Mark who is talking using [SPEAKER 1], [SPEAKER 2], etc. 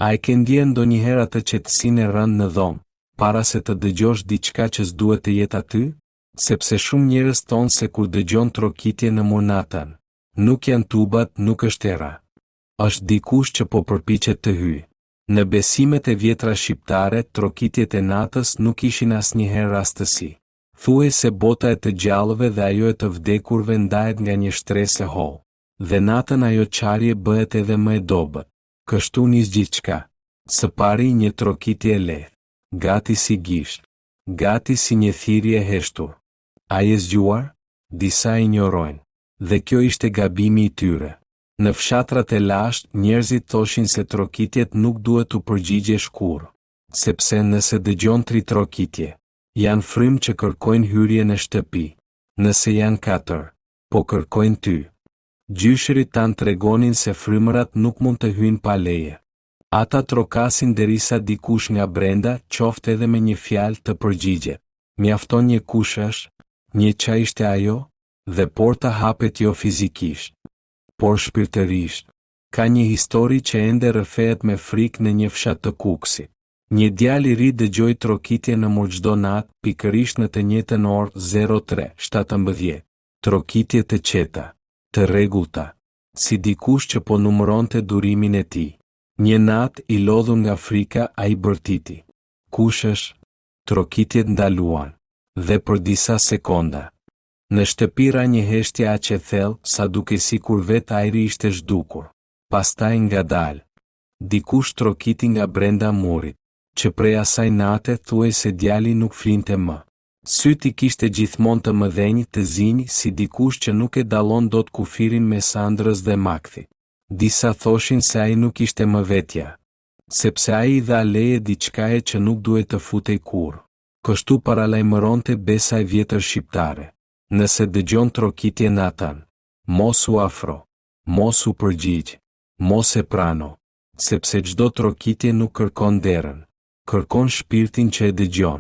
[SPEAKER 1] A e ke ndjen ndonjëherë atë qetësinë e rënd në dhomë, para se të dëgjosh diçka që s'duhet të jetë aty? Sepse shumë njerëz thonë se kur dëgjon trokitje në monatën, nuk janë tubat, nuk është era. Është dikush që po përpiqet të hyjë. Në besimet e vjetra shqiptare, trokitjet e natës nuk ishin asnjëherë rastësi. Thuaj se bota e të gjallëve dhe ajo e të vdekurve ndahet nga një shtresë e hollë. Dhe natën ajo qarje bëhet edhe më e dobët. Kështu nis gjithçka. Së pari një trokitje e lehtë, gati si gisht, gati si një thirrje e heshtur. A je zgjuar? Disa injorojnë. Dhe kjo ishte gabimi i tyre. Në fshatrat e lashtë, njerëzit thoshin se trokitjet nuk duhet të përgjigjesh kurrë, sepse nëse dëgjon 3 trokitje, janë frymë që kërkojnë hyrje në shtëpi. Nëse janë 4, po kërkojnë ty. Gjyshërit tanë tregonin se frymërat nuk mund të hyjnë pa leje. Ata trokasin derisa dikush nga brenda, qoftë edhe me një fjalë, të përgjigjet. Mjafton një kush është, një qa ishte ajo, dhe porta hapet jo fizikisht, por shpirtërisht. Ka një histori që ende rrëfehet me frikë në një fshat të Kukësit. Një djalë i ri dëgjoi trokitje në mur çdo natë, pikërisht në të njëjtën orë 03:17. Trokitje të qeta, të rregullta, si dikush që po numëronte durimin e tij. Një natë, i lodhur nga frika, ai bërtiti. Kush është? Trokitjet ndaluan, dhe për disa sekonda. Në shtëpi ra një heshtje aq e thellë, sa duke sikur vetë ajri ishte zhdukur. Pastaj ngadalë, dikush trokiti nga brenda murit, që prej asaj nate thuaj se djali nuk flinte më. Syti kishte gjithmonë të mëdhenj, të zinj, si dikush që nuk e dallon dot kufirin mes ëndrrës dhe makthit. Disa thoshin se ai nuk ishte më vetja, sepse ai i dha leje diçkaje që nuk duhet të futej kurrë. Kështu paralajmëronte besa e vjetër shqiptare. Nëse dëgjon trokitje natën, mos u afro, mos u përgjigj, mos e prano, sepse çdo trokitje nuk kërkon derën, kërkon shpirtin që e dëgjon.